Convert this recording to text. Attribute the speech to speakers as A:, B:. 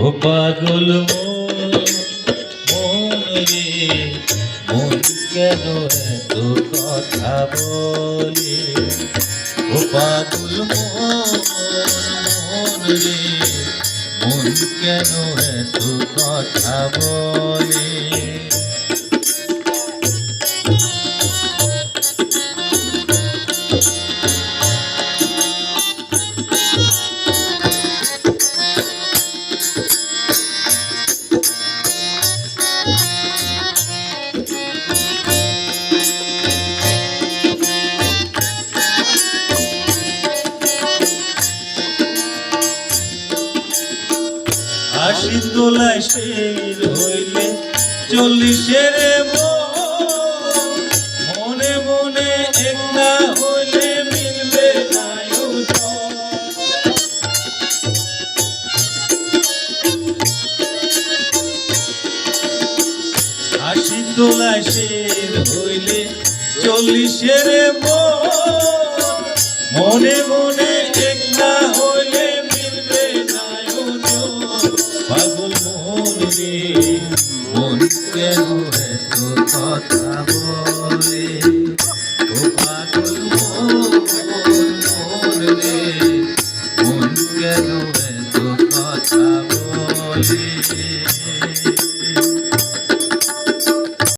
A: ও পাগল মন রে, মন কেন এত কথা বলে? ও পাগল মন রে, মন কেন এত কথা বলে? আশি তোলায় শের হইলে 40-এর মনে মনে এক না হইলে মিলবে না ওজন। আশি তোলায় শের হইলে 40-এর মনে মনে এক না হইলে মিলবে না ওজন। পাগল মন রে, মন কেন এত কথা বলে? ও পাগল মন রে, মন কেন